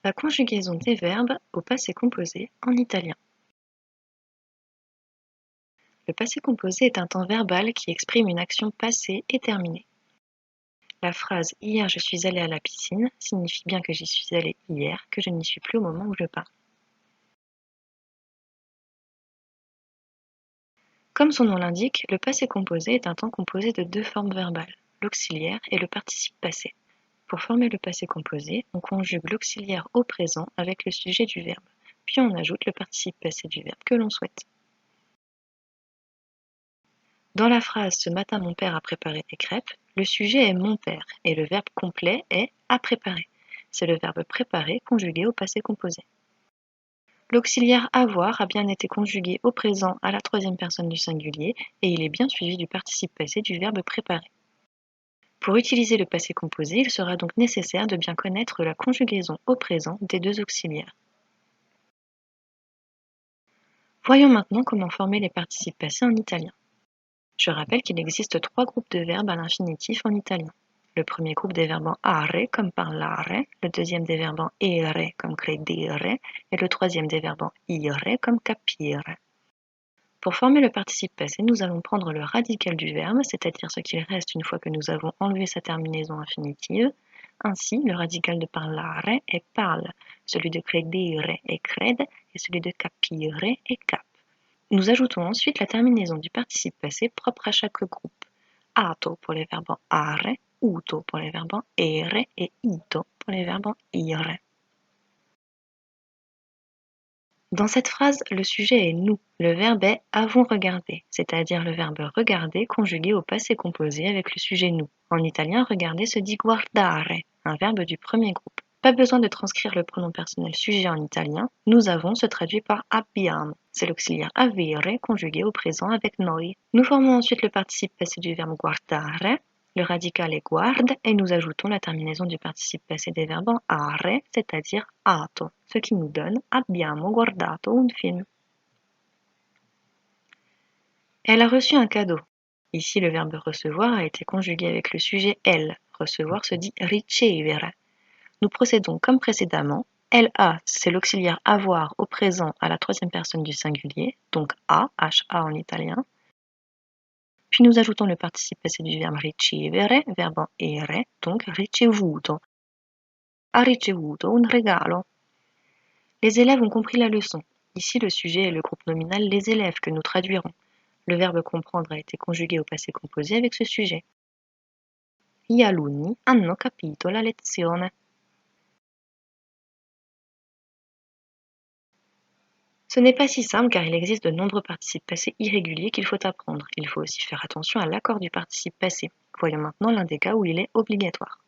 La conjugaison des verbes au passé composé en italien. Le passé composé est un temps verbal qui exprime une action passée et terminée. La phrase « Hier je suis allé à la piscine » signifie bien que j'y suis allé hier, que je n'y suis plus au moment où je parle. Comme son nom l'indique, le passé composé est un temps composé de deux formes verbales, l'auxiliaire et le participe passé. Pour former le passé composé, on conjugue l'auxiliaire au présent avec le sujet du verbe, puis on ajoute le participe passé du verbe que l'on souhaite. Dans la phrase « Ce matin mon père a préparé des crêpes », le sujet est mon père et le verbe complet est à préparer. C'est le verbe préparer conjugué au passé composé. L'auxiliaire avoir a bien été conjugué au présent à la troisième personne du singulier et il est bien suivi du participe passé du verbe préparer. Pour utiliser le passé composé, il sera donc nécessaire de bien connaître la conjugaison au présent des deux auxiliaires. Voyons maintenant comment former les participes passés en italien. Je rappelle qu'il existe trois groupes de verbes à l'infinitif en italien. Le premier groupe des verbes en are comme parlare, le deuxième des verbes en ere comme credere et le troisième des verbes en ire comme capire. Pour former le participe passé, nous allons prendre le radical du verbe, c'est-à-dire ce qu'il reste une fois que nous avons enlevé sa terminaison infinitive. Ainsi, le radical de parlare est parle, celui de credere est cred et celui de capire est cap. Nous ajoutons ensuite la terminaison du participe passé propre à chaque groupe. Ato pour les verbes en are, uto pour les verbes en ere et ito pour les verbes en ire. Dans cette phrase, le sujet est nous, le verbe est avons regardé, c'est-à-dire le verbe regarder conjugué au passé composé avec le sujet nous. En italien, regarder se dit guardare, un verbe du premier groupe. Pas besoin de transcrire le pronom personnel sujet en italien, nous avons se traduit par abbiamo. C'est l'auxiliaire avere conjugué au présent avec noi. Nous formons ensuite le participe passé du verbe guardare. Le radical est guard et nous ajoutons la terminaison du participe passé des verbes en are, c'est-à-dire ato, ce qui nous donne abbiamo guardato un film. Elle a reçu un cadeau. Ici, le verbe recevoir a été conjugué avec le sujet elle. Recevoir se dit ricevere. Nous procédons comme précédemment. Elle a, c'est l'auxiliaire avoir au présent à la troisième personne du singulier, donc a, ha en italien. Puis nous ajoutons le participe passé du verbe ricevere, verbe en ere, donc ricevuto. Ha ricevuto un regalo. Les élèves ont compris la leçon. Ici, le sujet est le groupe nominal les élèves que nous traduirons. Le verbe comprendre a été conjugué au passé composé avec ce sujet. Gli alunni hanno capito la lezione. Ce n'est pas si simple car il existe de nombreux participes passés irréguliers qu'il faut apprendre. Il faut aussi faire attention à l'accord du participe passé. Voyons maintenant l'un des cas où il est obligatoire.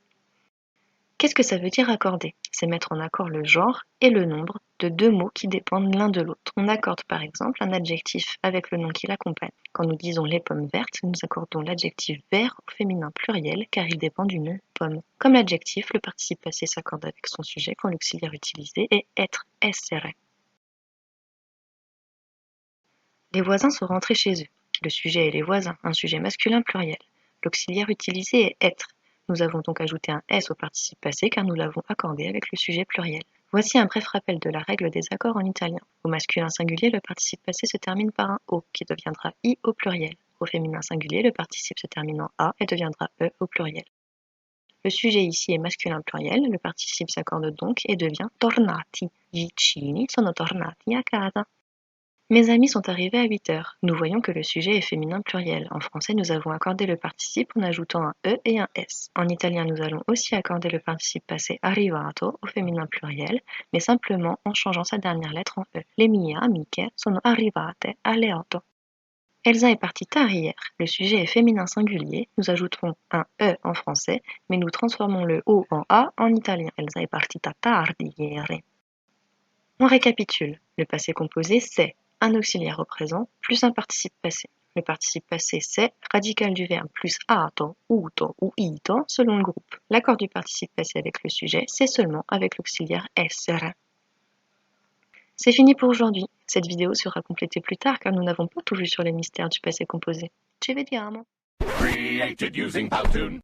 Qu'est-ce que ça veut dire accorder? C'est mettre en accord le genre et le nombre de deux mots qui dépendent l'un de l'autre. On accorde par exemple un adjectif avec le nom qui l'accompagne. Quand nous disons les pommes vertes, nous accordons l'adjectif vert au féminin pluriel car il dépend du nom pomme. Comme l'adjectif, le participe passé s'accorde avec son sujet quand l'auxiliaire utilisé est être, essere. Les voisins sont rentrés chez eux. Le sujet est les voisins, un sujet masculin pluriel. L'auxiliaire utilisé est être. Nous avons donc ajouté un S au participe passé car nous l'avons accordé avec le sujet pluriel. Voici un bref rappel de la règle des accords en italien. Au masculin singulier, le participe passé se termine par un O qui deviendra I au pluriel. Au féminin singulier, le participe se termine en A et deviendra E au pluriel. Le sujet ici est masculin pluriel, le participe s'accorde donc et devient tornati. I vicini sono tornati a casa. Mes amis sont arrivés à 8 heures. Nous voyons que le sujet est féminin pluriel. En français, nous avons accordé le participe en ajoutant un E et un S. En italien, nous allons aussi accorder le participe passé arrivato au féminin pluriel, mais simplement en changeant sa dernière lettre en E. Le mie amiche sono arrivate alle 8. Elsa est partie tard hier. Le sujet est féminin singulier. Nous ajouterons un E en français, mais nous transformons le O en A en italien. Elsa è partita tardi ieri. On récapitule. Le passé composé, c'est un auxiliaire au présent plus un participe passé. Le participe passé, c'est radical du verbe plus ato, uto ou ito selon le groupe. L'accord du participe passé avec le sujet, c'est seulement avec l'auxiliaire essere. C'est fini pour aujourd'hui. Cette vidéo sera complétée plus tard car nous n'avons pas tout vu sur les mystères du passé composé. Ci vediamo! Created using Powtoon.